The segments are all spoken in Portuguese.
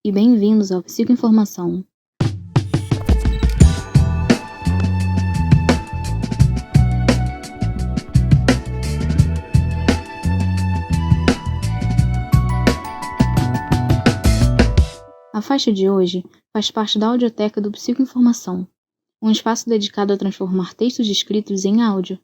e bem-vindos ao Psicoinformação. A faixa de hoje faz parte da audioteca do Psicoinformação, um espaço dedicado a transformar textos escritos em áudio.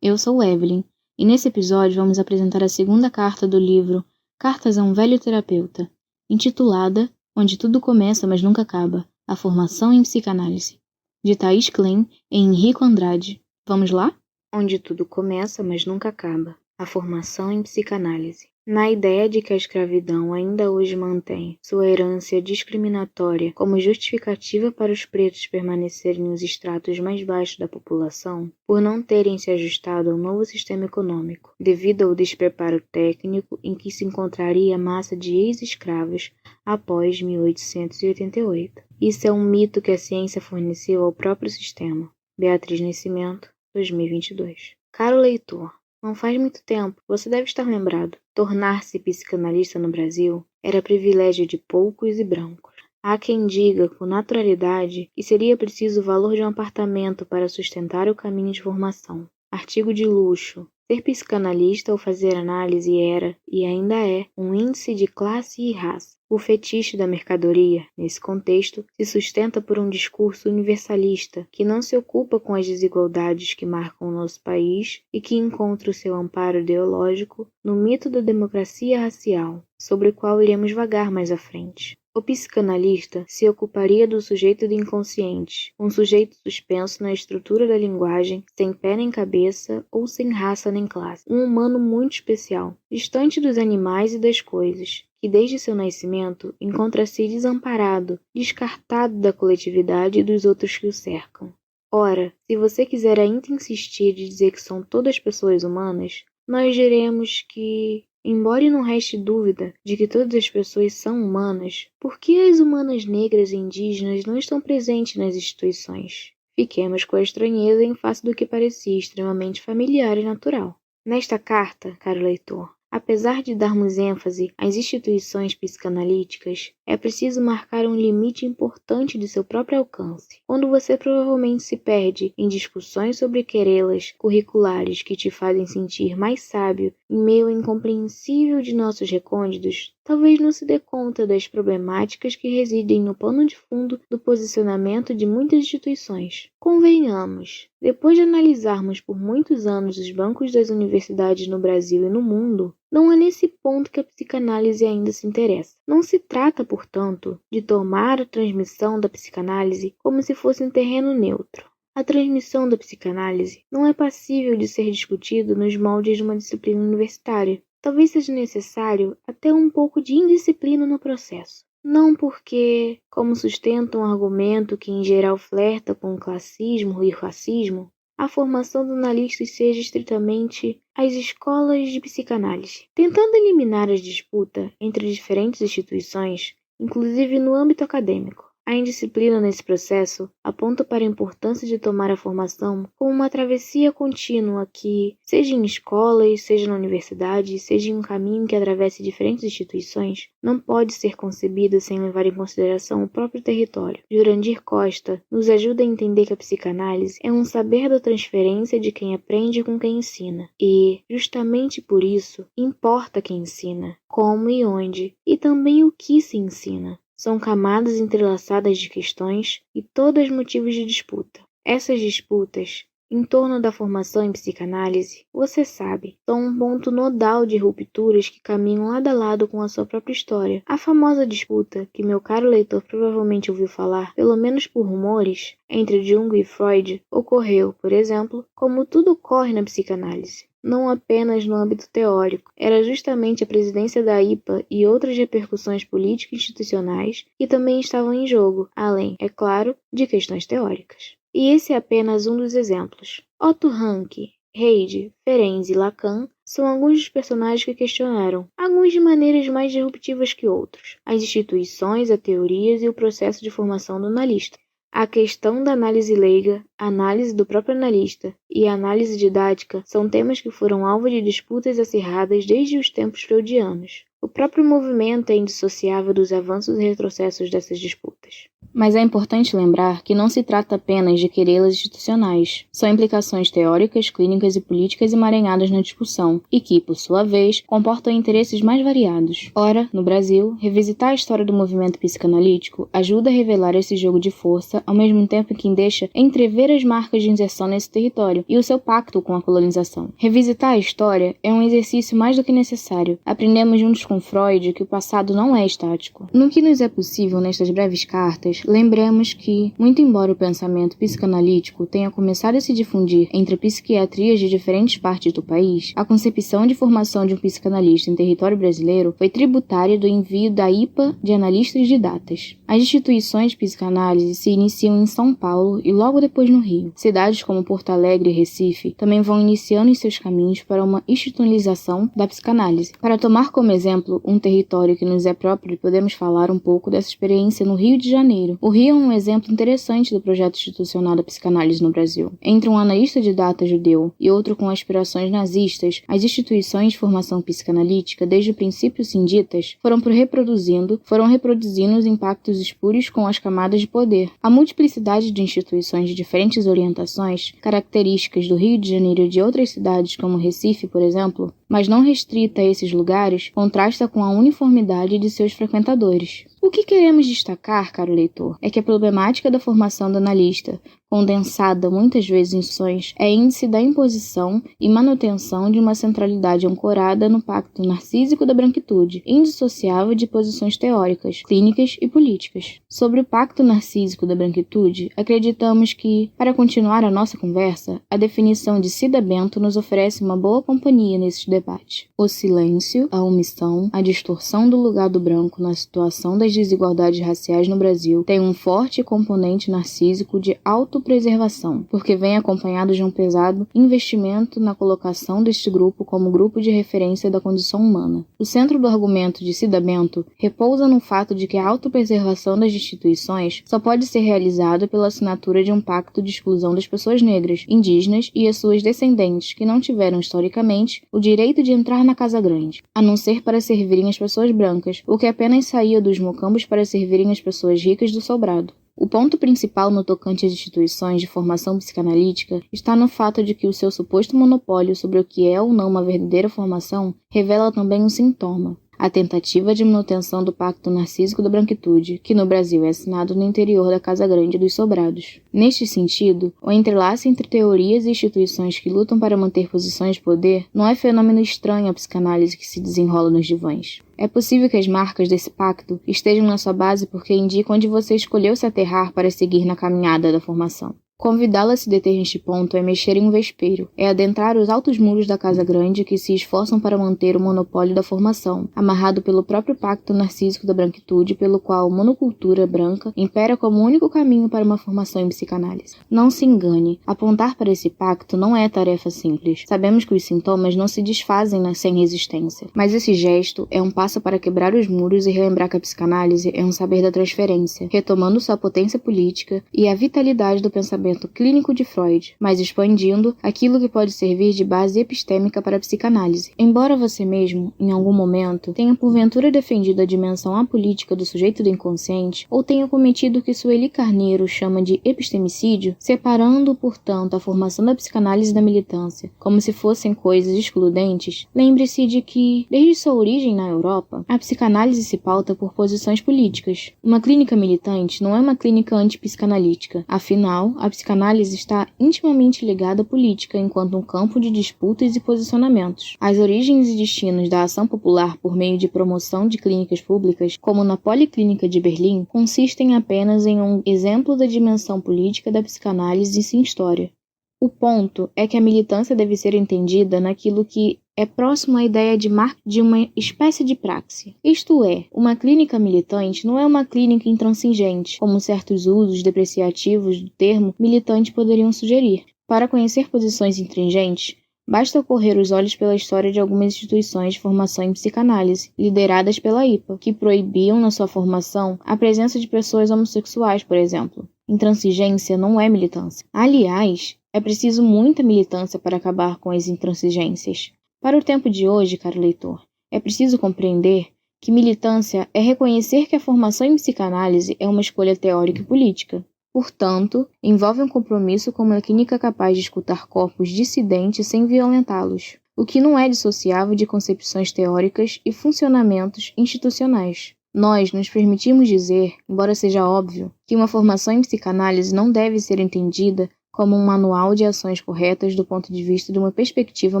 Eu sou Evelyn, e nesse episódio vamos apresentar a segunda carta do livro Cartas a um Velho Terapeuta, intitulada Onde Tudo Começa Mas Nunca Acaba, a Formação em Psicanálise, de Thaís Klein e Henrico Andrade. Vamos lá? Onde tudo começa mas nunca acaba, a formação em psicanálise. Na ideia de que a escravidão ainda hoje mantém sua herança discriminatória como justificativa para os pretos permanecerem nos estratos mais baixos da população, por não terem se ajustado ao novo sistema econômico, devido ao despreparo técnico em que se encontraria a massa de ex-escravos após 1888. Isso é um mito que a ciência forneceu ao próprio sistema. Beatriz Nascimento, 2022. Caro leitor, não faz muito tempo, você deve estar lembrado, tornar-se psicanalista no Brasil era privilégio de poucos e brancos. Há quem diga com naturalidade que seria preciso o valor de um apartamento para sustentar o caminho de formação. Artigo de luxo. Ser psicanalista ou fazer análise era, e ainda é, um índice de classe e raça. O fetiche da mercadoria, nesse contexto, se sustenta por um discurso universalista que não se ocupa com as desigualdades que marcam o nosso país e que encontra o seu amparo ideológico no mito da democracia racial, sobre o qual iremos vagar mais à frente. O psicanalista se ocuparia do sujeito do inconsciente, um sujeito suspenso na estrutura da linguagem, sem pé nem cabeça ou sem raça nem classe. Um humano muito especial, distante dos animais e das coisas, que desde seu nascimento encontra-se desamparado, descartado da coletividade e dos outros que o cercam. Ora, se você quiser ainda insistir de dizer que são todas pessoas humanas, nós diremos que, embora não reste dúvida de que todas as pessoas são humanas, por que as humanas negras e indígenas não estão presentes nas instituições? Fiquemos com a estranheza em face do que parecia extremamente familiar e natural. Nesta carta, caro leitor, apesar de darmos ênfase às instituições psicanalíticas, é preciso marcar um limite importante de seu próprio alcance. Quando você provavelmente se perde em discussões sobre querelas curriculares que te fazem sentir mais sábio em meio ao incompreensível de nossos recônditos, talvez não se dê conta das problemáticas que residem no pano de fundo do posicionamento de muitas instituições. Convenhamos, depois de analisarmos por muitos anos os bancos das universidades no Brasil e no mundo, não é nesse ponto que a psicanálise ainda se interessa. Não se trata, portanto, de tomar a transmissão da psicanálise como se fosse um terreno neutro. A transmissão da psicanálise não é passível de ser discutido nos moldes de uma disciplina universitária. Talvez seja necessário até um pouco de indisciplina no processo. Não porque, como sustenta um argumento que em geral flerta com o classismo e racismo, a formação do analista seja estritamente as escolas de psicanálise. Tentando eliminar as disputas entre diferentes instituições, inclusive no âmbito acadêmico, a indisciplina nesse processo aponta para a importância de tomar a formação como uma travessia contínua que, seja em escolas, seja na universidade, seja em um caminho que atravesse diferentes instituições, não pode ser concebida sem levar em consideração o próprio território. Jurandir Costa nos ajuda a entender que a psicanálise é um saber da transferência de quem aprende com quem ensina. E, justamente por isso, importa quem ensina, como e onde, e também o que se ensina. São camadas entrelaçadas de questões e todas motivos de disputa. Essas disputas, em torno da formação em psicanálise, você sabe, são um ponto nodal de rupturas que caminham lado a lado com a sua própria história. A famosa disputa, que meu caro leitor provavelmente ouviu falar, pelo menos por rumores, entre Jung e Freud, ocorreu, por exemplo, como tudo ocorre na psicanálise. Não apenas no âmbito teórico, era justamente a presidência da IPA e outras repercussões político-institucionais que também estavam em jogo, além, é claro, de questões teóricas. E esse é apenas um dos exemplos. Otto Rank, Heide, Ferenczi e Lacan são alguns dos personagens que questionaram, alguns de maneiras mais disruptivas que outros, as instituições, as teorias e o processo de formação do analista. A questão da análise leiga, a análise do próprio analista e a análise didática são temas que foram alvo de disputas acirradas desde os tempos freudianos. O próprio movimento é indissociável dos avanços e retrocessos dessas disputas. Mas é importante lembrar que não se trata apenas de querelas institucionais. São implicações teóricas, clínicas e políticas emaranhadas na discussão, e que, por sua vez, comportam interesses mais variados. Ora, no Brasil, revisitar a história do movimento psicanalítico ajuda a revelar esse jogo de força, ao mesmo tempo que deixa entrever as marcas de inserção nesse território e o seu pacto com a colonização. Revisitar a história é um exercício mais do que necessário. Aprendemos juntos com Freud que o passado não é estático. No que nos é possível nestas breves cartas, lembremos que, muito embora o pensamento psicanalítico tenha começado a se difundir entre psiquiatrias de diferentes partes do país, a concepção de formação de um psicanalista em território brasileiro foi tributária do envio da IPA de analistas de datas. As instituições de psicanálise se iniciam em São Paulo e logo depois no Rio. Cidades como Porto Alegre e Recife também vão iniciando em seus caminhos para uma institucionalização da psicanálise. Para tomar como exemplo um território que nos é próprio, podemos falar um pouco dessa experiência no Rio de Janeiro. O Rio é um exemplo interessante do projeto institucional da psicanálise no Brasil. Entre um analista de data judeu e outro com aspirações nazistas, as instituições de formação psicanalítica, desde o princípio sinditas, foram reproduzindo os impactos espúrios com as camadas de poder. A multiplicidade de instituições de diferentes orientações, características do Rio de Janeiro e de outras cidades como Recife, por exemplo, mas não restrita a esses lugares, contrasta com a uniformidade de seus frequentadores. O que queremos destacar, caro leitor, é que a problemática da formação do analista, condensada muitas vezes em sessões, é índice da imposição e manutenção de uma centralidade ancorada no pacto narcísico da branquitude, indissociável de posições teóricas, clínicas e políticas. Sobre o pacto narcísico da branquitude, acreditamos que, para continuar a nossa conversa, a definição de Cida Bento nos oferece uma boa companhia nesse debate. O silêncio, a omissão, a distorção do lugar do branco na situação das desigualdades raciais no Brasil tem um forte componente narcísico de autopreservação, porque vem acompanhado de um pesado investimento na colocação deste grupo como grupo de referência da condição humana. O centro do argumento de Cida Bento repousa no fato de que a autopreservação das instituições só pode ser realizada pela assinatura de um pacto de exclusão das pessoas negras, indígenas e as suas descendentes que não tiveram historicamente o direito de entrar na Casa Grande, a não ser para servirem as pessoas brancas, o que apenas saía dos mocambos para servirem as pessoas ricas do sobrado. O ponto principal no tocante às instituições de formação psicanalítica está no fato de que o seu suposto monopólio sobre o que é ou não uma verdadeira formação revela também um sintoma: a tentativa de manutenção do pacto narcísico da branquitude, que no Brasil é assinado no interior da Casa Grande dos Sobrados. Neste sentido, o entrelace entre teorias e instituições que lutam para manter posições de poder não é fenômeno estranho à psicanálise que se desenrola nos divãs. É possível que as marcas desse pacto estejam na sua base porque indicam onde você escolheu se aterrar para seguir na caminhada da formação. Convidá-la a se deter neste ponto é mexer em um vespeiro, é adentrar os altos muros da Casa Grande que se esforçam para manter o monopólio da formação, amarrado pelo próprio pacto narcísico da branquitude, pelo qual a monocultura branca impera como único caminho para uma formação em psicanálise. Não se engane, apontar para esse pacto não é tarefa simples. Sabemos que os sintomas não se desfazem sem resistência, mas esse gesto é um passo para quebrar os muros e relembrar que a psicanálise é um saber da transferência, retomando sua potência política e a vitalidade do pensamento clínico de Freud, mas expandindo aquilo que pode servir de base epistêmica para a psicanálise. Embora você mesmo, em algum momento, tenha porventura defendido a dimensão apolítica do sujeito do inconsciente, ou tenha cometido o que Sueli Carneiro chama de epistemicídio, separando, portanto, a formação da psicanálise da militância, como se fossem coisas excludentes, lembre-se de que, desde sua origem na Europa, a psicanálise se pauta por posições políticas. Uma clínica militante não é uma clínica antipsicanalítica, afinal, a psicanálise está intimamente ligada à política enquanto um campo de disputas e posicionamentos. As origens e destinos da ação popular por meio de promoção de clínicas públicas, como na Policlínica de Berlim, consistem apenas em um exemplo da dimensão política da psicanálise em sua história. O ponto é que a militância deve ser entendida naquilo que é próximo à ideia de uma espécie de praxe. Isto é, uma clínica militante não é uma clínica intransigente, como certos usos depreciativos do termo militante poderiam sugerir. Para conhecer posições intringentes, basta correr os olhos pela história de algumas instituições de formação em psicanálise, lideradas pela IPA, que proibiam na sua formação a presença de pessoas homossexuais, por exemplo. Intransigência não é militância. Aliás, é preciso muita militância para acabar com as intransigências. Para o tempo de hoje, caro leitor, é preciso compreender que militância é reconhecer que a formação em psicanálise é uma escolha teórica e política. Portanto, envolve um compromisso com uma clínica capaz de escutar corpos dissidentes sem violentá-los, o que não é dissociável de concepções teóricas e funcionamentos institucionais. Nós nos permitimos dizer, embora seja óbvio, que uma formação em psicanálise não deve ser entendida como um manual de ações corretas do ponto de vista de uma perspectiva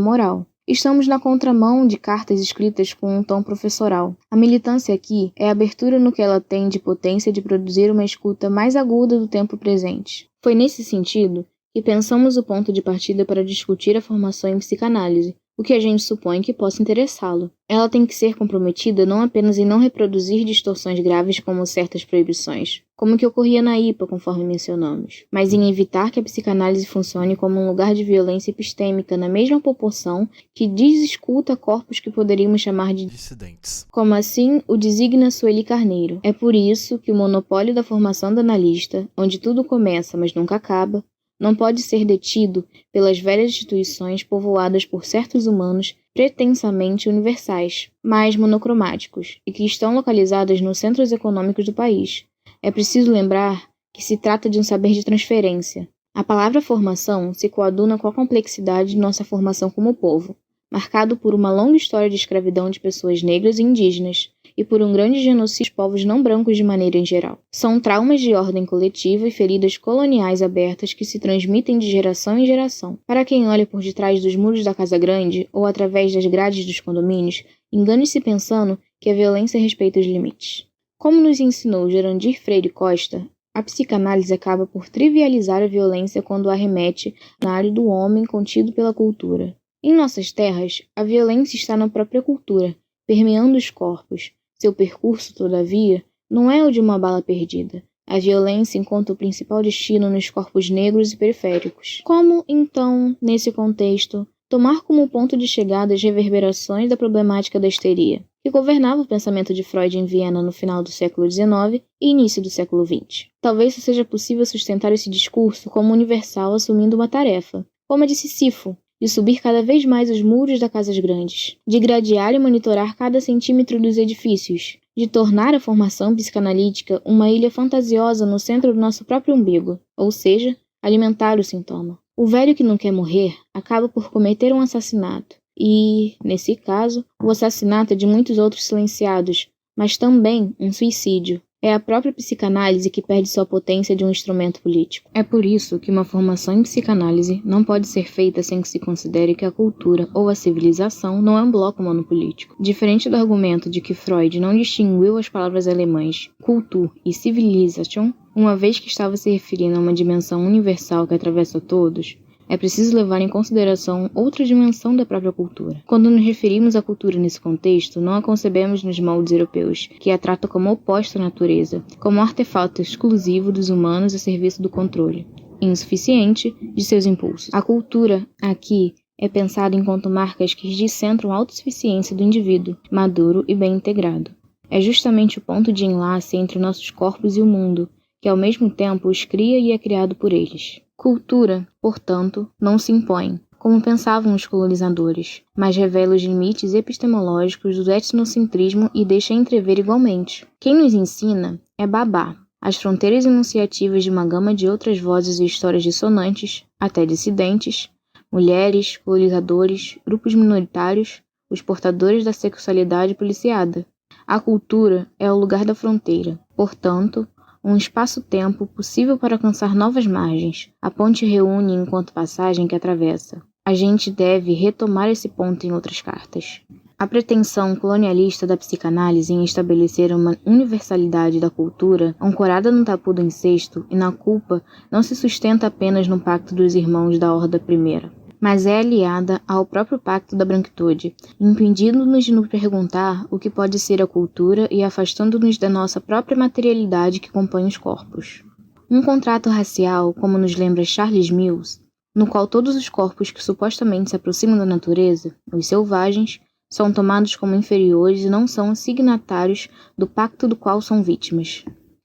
moral. Estamos na contramão de cartas escritas com um tom professoral. A militância aqui é a abertura no que ela tem de potência de produzir uma escuta mais aguda do tempo presente. Foi nesse sentido que pensamos o ponto de partida para discutir a formação em psicanálise, o que a gente supõe que possa interessá-lo. Ela tem que ser comprometida não apenas em não reproduzir distorções graves como certas proibições, como o que ocorria na IPA, conforme mencionamos, mas em evitar que a psicanálise funcione como um lugar de violência epistêmica na mesma proporção que desescuta corpos que poderíamos chamar de dissidentes. Como assim o designa Sueli Carneiro. É por isso que o monopólio da formação do analista, onde tudo começa mas nunca acaba, não pode ser detido pelas velhas instituições povoadas por certos humanos pretensamente universais, mas monocromáticos, e que estão localizadas nos centros econômicos do país. É preciso lembrar que se trata de um saber de transferência. A palavra formação se coaduna com a complexidade de nossa formação como povo, marcado por uma longa história de escravidão de pessoas negras e indígenas, e por um grande genocídio dos povos não brancos de maneira em geral. São traumas de ordem coletiva e feridas coloniais abertas que se transmitem de geração em geração. Para quem olha por detrás dos muros da Casa Grande ou através das grades dos condomínios, engane-se pensando que a violência respeita os limites. Como nos ensinou Jurandir Freire Costa, a psicanálise acaba por trivializar a violência quando arremete na área do homem contido pela cultura. Em nossas terras, a violência está na própria cultura, permeando os corpos. Seu percurso, todavia, não é o de uma bala perdida. A violência encontra o principal destino nos corpos negros e periféricos. Como, então, nesse contexto, tomar como ponto de chegada as reverberações da problemática da histeria, que governava o pensamento de Freud em Viena no final do século XIX e início do século XX? Talvez só seja possível sustentar esse discurso como universal assumindo uma tarefa, como a de Sísifo, de subir cada vez mais os muros das casas grandes, de gradear e monitorar cada centímetro dos edifícios, de tornar a formação psicanalítica uma ilha fantasiosa no centro do nosso próprio umbigo, ou seja, alimentar o sintoma. O velho que não quer morrer acaba por cometer um assassinato, e, nesse caso, o assassinato é de muitos outros silenciados, mas também um suicídio. É a própria psicanálise que perde sua potência de um instrumento político. É por isso que uma formação em psicanálise não pode ser feita sem que se considere que a cultura ou a civilização não é um bloco monopolítico. Diferente do argumento de que Freud não distinguiu as palavras alemãs Kultur e Civilisation, uma vez que estava se referindo a uma dimensão universal que atravessa todos, é preciso levar em consideração outra dimensão da própria cultura. Quando nos referimos à cultura nesse contexto, não a concebemos nos moldes europeus, que a tratam como oposta à natureza, como um artefato exclusivo dos humanos a serviço do controle, insuficiente de seus impulsos. A cultura, aqui, é pensada enquanto marcas que descentram a autossuficiência do indivíduo, maduro e bem integrado. É justamente o ponto de enlace entre nossos corpos e o mundo, que ao mesmo tempo os cria e é criado por eles. Cultura, portanto, não se impõe, como pensavam os colonizadores, mas revela os limites epistemológicos do etnocentrismo e deixa entrever igualmente. Quem nos ensina é Babá, as fronteiras enunciativas de uma gama de outras vozes e histórias dissonantes, até dissidentes, mulheres, colonizadores, grupos minoritários, os portadores da sexualidade policiada. A cultura é o lugar da fronteira, portanto, um espaço-tempo possível para alcançar novas margens. A ponte reúne enquanto passagem que atravessa. A gente deve retomar esse ponto em outras cartas. A pretensão colonialista da psicanálise em estabelecer uma universalidade da cultura, ancorada no tabu do incesto e na culpa, não se sustenta apenas no pacto dos irmãos da Horda Primeira, mas é aliada ao próprio pacto da branquitude, impedindo-nos de nos perguntar o que pode ser a cultura e afastando-nos da nossa própria materialidade que compõe os corpos. Um contrato racial, como nos lembra Charles Mills, no qual todos os corpos que supostamente se aproximam da natureza, os selvagens, são tomados como inferiores e não são signatários do pacto do qual são vítimas.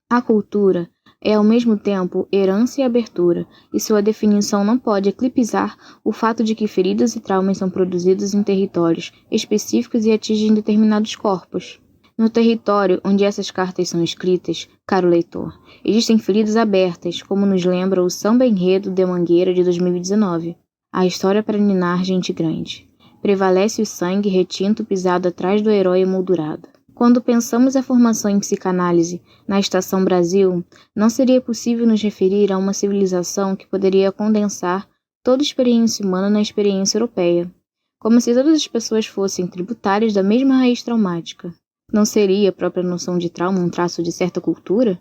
A cultura é ao mesmo tempo herança e abertura, e sua definição não pode eclipsar o fato de que feridas e traumas são produzidos em territórios específicos e atingem determinados corpos. No território onde essas cartas são escritas, caro leitor, existem feridas abertas, como nos lembra o Samba Enredo de Mangueira de 2019. A história para ninar gente grande. Prevalece o sangue retinto pisado atrás do herói emoldurado. Quando pensamos a formação em psicanálise na Estação Brasil, não seria possível nos referir a uma civilização que poderia condensar toda a experiência humana na experiência europeia, como se todas as pessoas fossem tributárias da mesma raiz traumática. Não seria a própria noção de trauma um traço de certa cultura?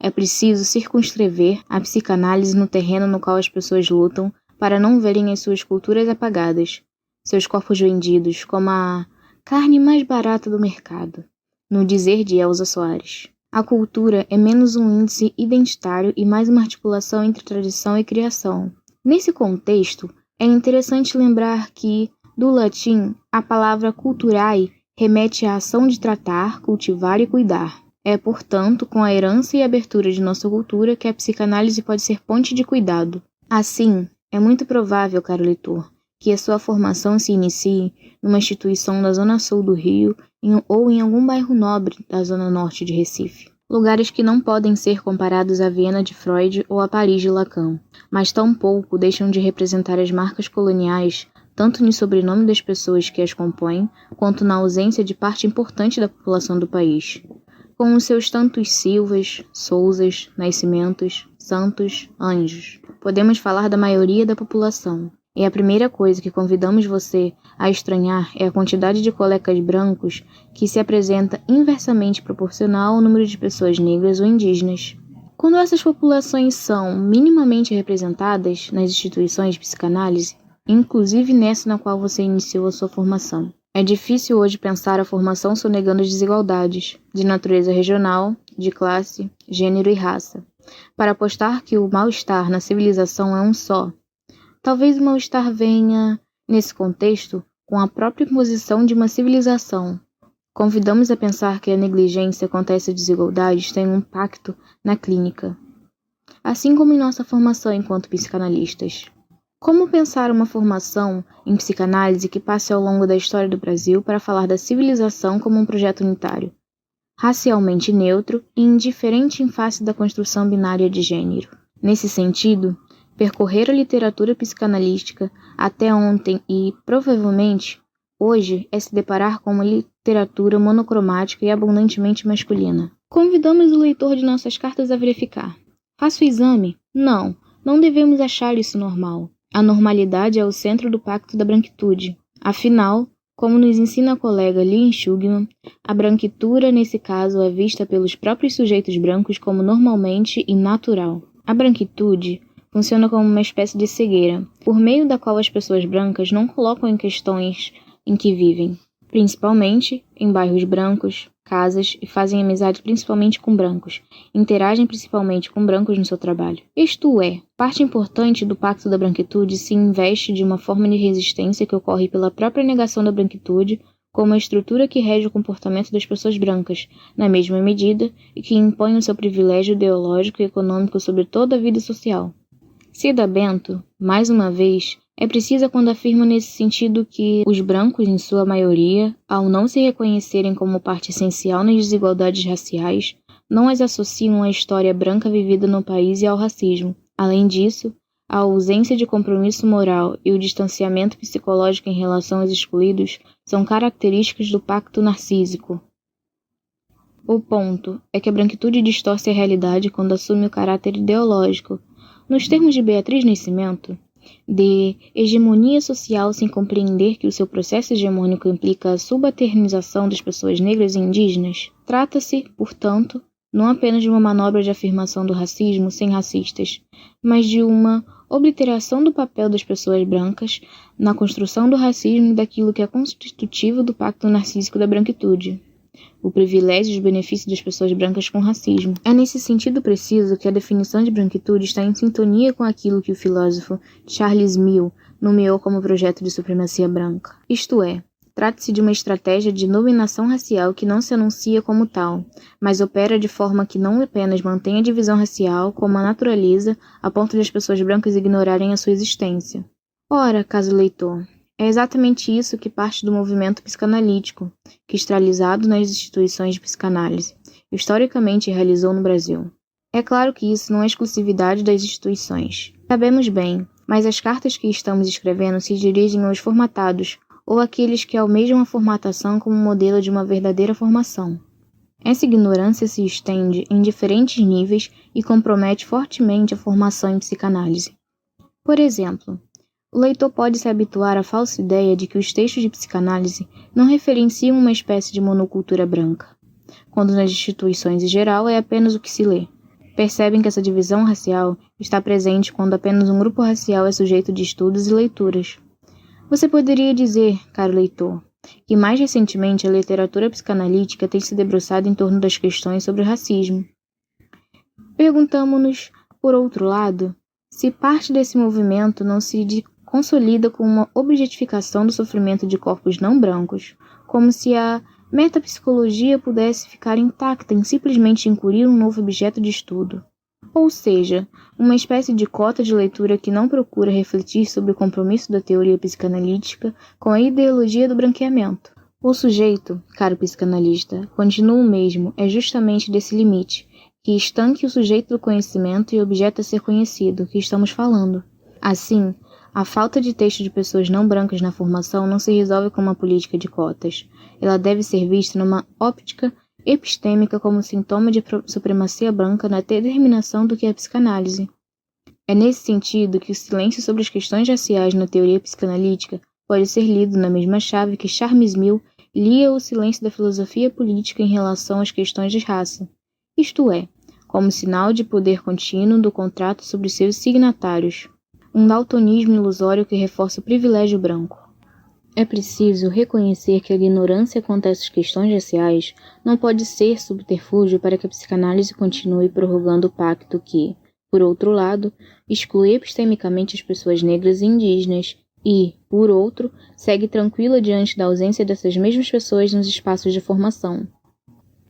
É preciso circunscrever a psicanálise no terreno no qual as pessoas lutam para não verem as suas culturas apagadas, seus corpos vendidos como a carne mais barata do mercado, no dizer de Elza Soares. A cultura é menos um índice identitário e mais uma articulação entre tradição e criação. Nesse contexto, é interessante lembrar que, do latim, a palavra culturae remete à ação de tratar, cultivar e cuidar. É, portanto, com a herança e abertura de nossa cultura que a psicanálise pode ser ponte de cuidado. Assim, é muito provável, caro leitor, que a sua formação se inicie numa instituição da zona sul do Rio ou em algum bairro nobre da zona norte de Recife. Lugares que não podem ser comparados a Viena de Freud ou a Paris de Lacan, mas tampouco deixam de representar as marcas coloniais, tanto no sobrenome das pessoas que as compõem, quanto na ausência de parte importante da população do país. Com os seus tantos Silvas, Souzas, Nascimentos, Santos, Anjos, podemos falar da maioria da população. E a primeira coisa que convidamos você a estranhar é a quantidade de colegas brancos que se apresenta inversamente proporcional ao número de pessoas negras ou indígenas. Quando essas populações são minimamente representadas nas instituições de psicanálise, inclusive nessa na qual você iniciou a sua formação, é difícil hoje pensar a formação sonegando as desigualdades de natureza regional, de classe, gênero e raça, para apostar que o mal-estar na civilização é um só. Talvez o mal-estar venha, nesse contexto, com a própria imposição de uma civilização. Convidamos a pensar que a negligência quanto a essas desigualdades tem um impacto na clínica, assim como em nossa formação enquanto psicanalistas. Como pensar uma formação em psicanálise que passe ao longo da história do Brasil para falar da civilização como um projeto unitário, racialmente neutro e indiferente em face da construção binária de gênero? Nesse sentido, percorrer a literatura psicanalística até ontem e, provavelmente, hoje é se deparar com uma literatura monocromática e abundantemente masculina. Convidamos o leitor de nossas cartas a verificar. Faça o exame? Não devemos achar isso normal. A normalidade é o centro do pacto da branquitude. Afinal, como nos ensina a colega Lynn Schumann, a branquitura, nesse caso, é vista pelos próprios sujeitos brancos como normalmente e natural. A branquitude funciona como uma espécie de cegueira, por meio da qual as pessoas brancas não colocam em questões em que vivem, principalmente em bairros brancos, casas, e fazem amizade principalmente com brancos, interagem principalmente com brancos no seu trabalho. Isto é, parte importante do pacto da branquitude se investe de uma forma de resistência que ocorre pela própria negação da branquitude como a estrutura que rege o comportamento das pessoas brancas, na mesma medida, e que impõe o seu privilégio ideológico e econômico sobre toda a vida social. Cida Bento, mais uma vez, é precisa quando afirma nesse sentido que os brancos, em sua maioria, ao não se reconhecerem como parte essencial nas desigualdades raciais, não as associam à história branca vivida no país e ao racismo. Além disso, a ausência de compromisso moral e o distanciamento psicológico em relação aos excluídos são características do pacto narcísico. O ponto é que a branquitude distorce a realidade quando assume o caráter ideológico. Nos termos de Beatriz Nascimento, de hegemonia social sem compreender que o seu processo hegemônico implica a subalternização das pessoas negras e indígenas, trata-se, portanto, não apenas de uma manobra de afirmação do racismo sem racistas, mas de uma obliteração do papel das pessoas brancas na construção do racismo e daquilo que é constitutivo do pacto narcísico da branquitude, o privilégio e os benefícios das pessoas brancas com racismo. É nesse sentido preciso que a definição de branquitude está em sintonia com aquilo que o filósofo Charles Mill nomeou como projeto de supremacia branca. Isto é, trata-se de uma estratégia de dominação racial que não se anuncia como tal, mas opera de forma que não apenas mantém a divisão racial, como a naturaliza, a ponto de as pessoas brancas ignorarem a sua existência. Ora, caso leitor, É exatamente isso que parte do movimento psicanalítico, cristalizado nas instituições de psicanálise, historicamente realizou no Brasil. É claro que isso não é exclusividade das instituições. Sabemos bem, mas as cartas que estamos escrevendo se dirigem aos formatados, ou àqueles que almejam a formatação como modelo de uma verdadeira formação. Essa ignorância se estende em diferentes níveis e compromete fortemente a formação em psicanálise. Por exemplo, o leitor pode se habituar à falsa ideia de que os textos de psicanálise não referenciam uma espécie de monocultura branca, quando nas instituições em geral é apenas o que se lê. Percebem que essa divisão racial está presente quando apenas um grupo racial é sujeito de estudos e leituras. Você poderia dizer, caro leitor, que mais recentemente a literatura psicanalítica tem se debruçado em torno das questões sobre o racismo. Perguntamo-nos, por outro lado, se parte desse movimento não se consolida com uma objetificação do sofrimento de corpos não brancos, como se a metapsicologia pudesse ficar intacta em simplesmente incluir um novo objeto de estudo. Ou seja, uma espécie de cota de leitura que não procura refletir sobre o compromisso da teoria psicanalítica com a ideologia do branqueamento. O sujeito, caro psicanalista, continua o mesmo, é justamente desse limite, que estanque o sujeito do conhecimento e o objeto a ser conhecido, que estamos falando. Assim, a falta de texto de pessoas não brancas na formação não se resolve com uma política de cotas. Ela deve ser vista numa óptica epistêmica como sintoma de supremacia branca na determinação do que é psicanálise. É nesse sentido que o silêncio sobre as questões raciais na teoria psicanalítica pode ser lido na mesma chave que Charles Mill lia o silêncio da filosofia política em relação às questões de raça, isto é, como sinal de poder contínuo do contrato sobre seus signatários, um daltonismo ilusório que reforça o privilégio branco. É preciso reconhecer que a ignorância quanto a essas questões raciais não pode ser subterfúgio para que a psicanálise continue prorrogando o pacto que, por outro lado, exclui epistemicamente as pessoas negras e indígenas e, por outro, segue tranquila diante da ausência dessas mesmas pessoas nos espaços de formação.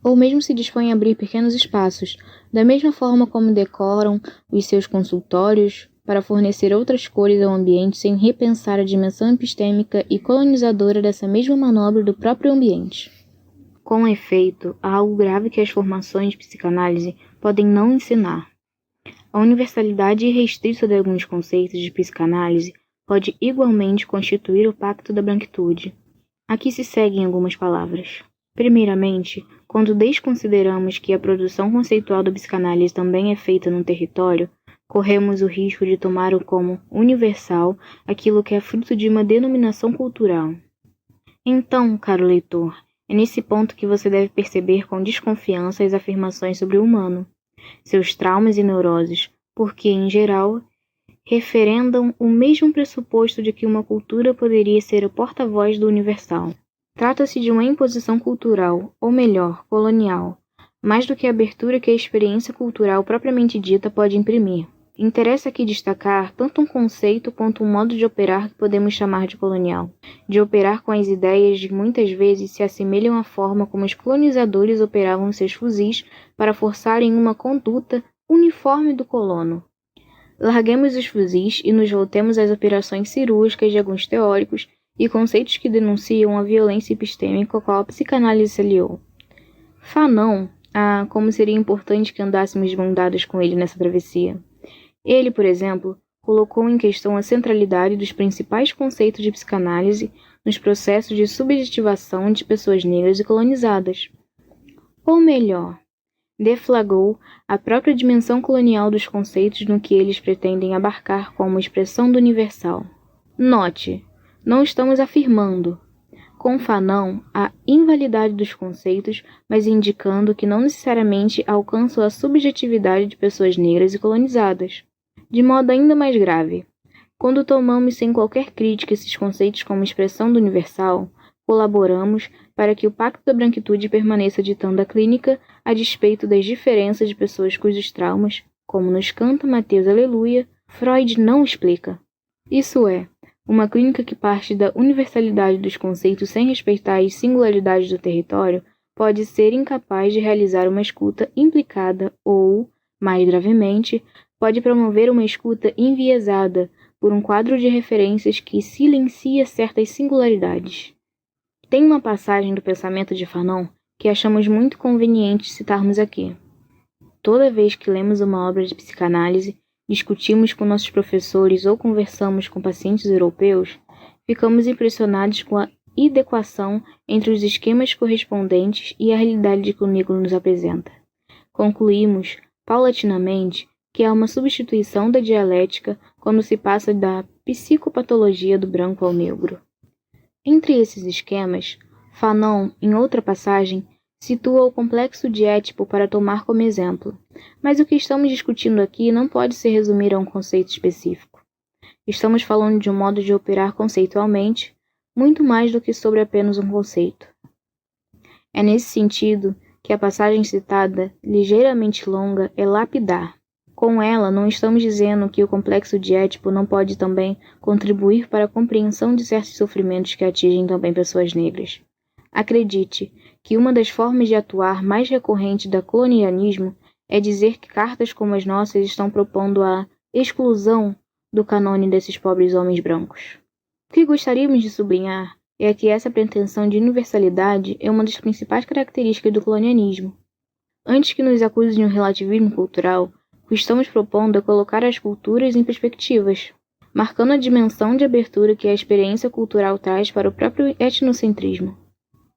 Ou mesmo se dispõe a abrir pequenos espaços, da mesma forma como decoram os seus consultórios, para fornecer outras cores ao ambiente sem repensar a dimensão epistêmica e colonizadora dessa mesma manobra do próprio ambiente. Com efeito, há algo grave que as formações de psicanálise podem não ensinar. A universalidade irrestrita de alguns conceitos de psicanálise pode igualmente constituir o pacto da branquitude. Aqui se seguem algumas palavras. Primeiramente, quando desconsideramos que a produção conceitual da psicanálise também é feita num território, corremos o risco de tomar como universal aquilo que é fruto de uma denominação cultural. Então, caro leitor, é nesse ponto que você deve perceber com desconfiança as afirmações sobre o humano, seus traumas e neuroses, porque, em geral, referendam o mesmo pressuposto de que uma cultura poderia ser o porta-voz do universal. Trata-se de uma imposição cultural, ou melhor, colonial, mais do que a abertura que a experiência cultural propriamente dita pode imprimir. Interessa aqui destacar tanto um conceito quanto um modo de operar que podemos chamar de colonial, de operar com as ideias de muitas vezes se assemelham à forma como os colonizadores operavam seus fuzis para forçarem uma conduta uniforme do colono. Larguemos os fuzis e nos voltemos às operações cirúrgicas de alguns teóricos e conceitos que denunciam a violência epistêmica a qual a psicanálise se aliou. Fanon, como seria importante que andássemos de mão dadas com ele nessa travessia. Ele, por exemplo, colocou em questão a centralidade dos principais conceitos de psicanálise nos processos de subjetivação de pessoas negras e colonizadas. Ou melhor, deflagrou a própria dimensão colonial dos conceitos no que eles pretendem abarcar como expressão do universal. Note, não estamos afirmando, com Fanon, a invalidade dos conceitos, mas indicando que não necessariamente alcançam a subjetividade de pessoas negras e colonizadas. De modo ainda mais grave, quando tomamos sem qualquer crítica esses conceitos como expressão do universal, colaboramos para que o pacto da branquitude permaneça ditando a clínica a despeito das diferenças de pessoas cujos traumas, como nos canta Mateus Aleluia, Freud não explica. Isso é, uma clínica que parte da universalidade dos conceitos sem respeitar as singularidades do território pode ser incapaz de realizar uma escuta implicada ou, mais gravemente, pode promover uma escuta enviesada, por um quadro de referências que silencia certas singularidades. Tem uma passagem do pensamento de Fanon que achamos muito conveniente citarmos aqui. Toda vez que lemos uma obra de psicanálise, discutimos com nossos professores ou conversamos com pacientes europeus, ficamos impressionados com a inadequação entre os esquemas correspondentes e a realidade que o negro nos apresenta. Concluímos, paulatinamente, que há uma substituição da dialética quando se passa da psicopatologia do branco ao negro. Entre esses esquemas, Fanon, em outra passagem, situa o complexo de Édipo para tomar como exemplo, mas o que estamos discutindo aqui não pode se resumir a um conceito específico. Estamos falando de um modo de operar conceitualmente, muito mais do que sobre apenas um conceito. É nesse sentido que a passagem citada, ligeiramente longa, é lapidar. Com ela, não estamos dizendo que o complexo de Édipo não pode também contribuir para a compreensão de certos sofrimentos que atingem também pessoas negras. Acredite que uma das formas de atuar mais recorrente do colonialismo é dizer que cartas como as nossas estão propondo a exclusão do cânone desses pobres homens brancos. O que gostaríamos de sublinhar é que essa pretensão de universalidade é uma das principais características do colonialismo. Antes que nos acuse de um relativismo cultural, o que estamos propondo é colocar as culturas em perspectivas, marcando a dimensão de abertura que a experiência cultural traz para o próprio etnocentrismo.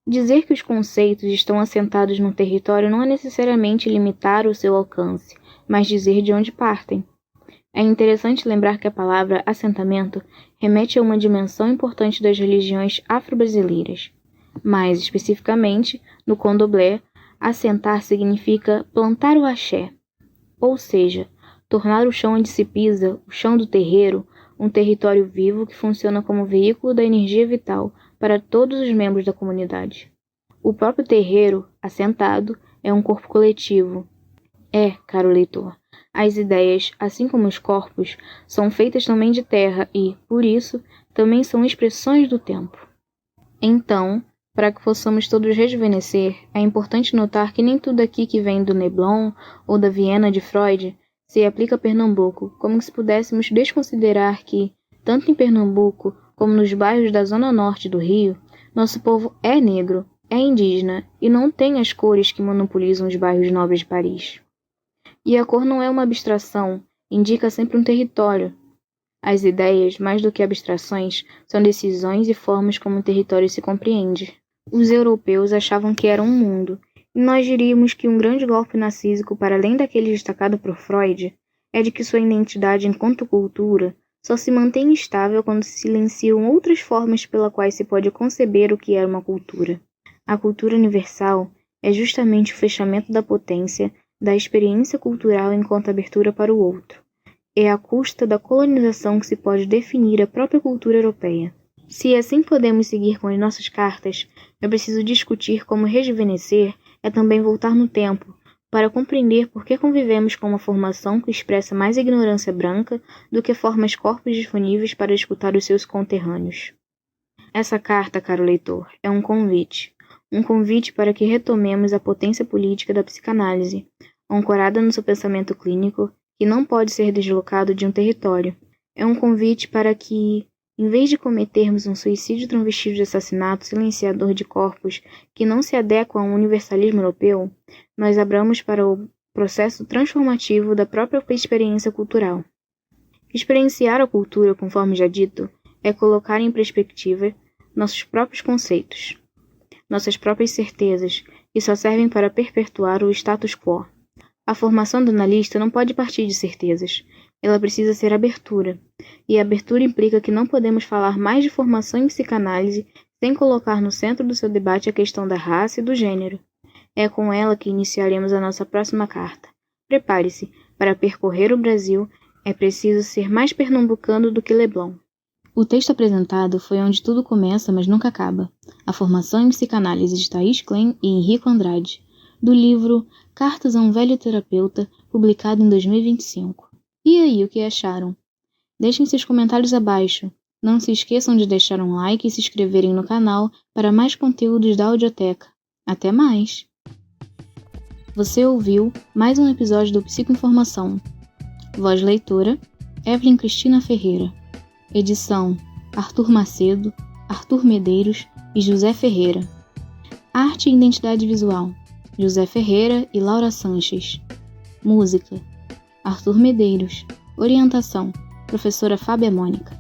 Dizer que os conceitos estão assentados no território não é necessariamente limitar o seu alcance, mas dizer de onde partem. É interessante lembrar que a palavra assentamento remete a uma dimensão importante das religiões afro-brasileiras. Mais especificamente, no candomblé, assentar significa plantar o axé, ou seja, tornar o chão onde se pisa, o chão do terreiro, um território vivo que funciona como veículo da energia vital para todos os membros da comunidade. O próprio terreiro, assentado, é um corpo coletivo. Caro leitor, as ideias, assim como os corpos, são feitas também de terra e, por isso, também são expressões do tempo. Então, para que possamos todos rejuvenescer, é importante notar que nem tudo aqui que vem do Leblon ou da Viena de Freud se aplica a Pernambuco, como se pudéssemos desconsiderar que, tanto em Pernambuco como nos bairros da zona norte do Rio, nosso povo é negro, é indígena e não tem as cores que monopolizam os bairros nobres de Paris. E a cor não é uma abstração, indica sempre um território. As ideias, mais do que abstrações, são decisões e formas como o território se compreende. Os europeus achavam que era um mundo, e nós diríamos que um grande golpe narcísico, para além daquele destacado por Freud, é de que sua identidade enquanto cultura só se mantém estável quando se silenciam outras formas pela quais se pode conceber o que é uma cultura. A cultura universal é justamente o fechamento da potência da experiência cultural enquanto abertura para o outro. É à custa da colonização que se pode definir a própria cultura europeia. Se assim podemos seguir com as nossas cartas, é preciso discutir como rejuvenescer é também voltar no tempo, para compreender por que convivemos com uma formação que expressa mais ignorância branca do que formas corpos disponíveis para escutar os seus conterrâneos. Essa carta, caro leitor, é um convite para que retomemos a potência política da psicanálise, ancorada no seu pensamento clínico, que não pode ser deslocado de um território. É um convite para que, em vez de cometermos um suicídio travestido de assassinato silenciador de corpos que não se adequam ao universalismo europeu, nós abramos para o processo transformativo da própria experiência cultural. Experienciar a cultura, conforme já dito, é colocar em perspectiva nossos próprios conceitos, nossas próprias certezas, que só servem para perpetuar o status quo. A formação do analista não pode partir de certezas. Ela precisa ser abertura. E a abertura implica que não podemos falar mais de formação em psicanálise sem colocar no centro do seu debate a questão da raça e do gênero. É com ela que iniciaremos a nossa próxima carta. Prepare-se. Para percorrer o Brasil, é preciso ser mais pernambucano do que Leblon. O texto apresentado foi Onde Tudo Começa, Mas Nunca Acaba. A formação em psicanálise de Thaís Klein e Henrico Andrade, do livro Cartas a um Velho Terapeuta, publicado em 2025. E aí, o que acharam? Deixem seus comentários abaixo. Não se esqueçam de deixar um like e se inscreverem no canal para mais conteúdos da Audioteca. Até mais! Você ouviu mais um episódio do Psicoinformação. Voz leitora, Evelyn Cristina Ferreira. Edição: Arthur Macedo, Arthur Medeiros e José Ferreira. Arte e identidade visual: José Ferreira e Laura Sanches. Música: Arthur Medeiros. Orientação: Professora Fábia Mônica.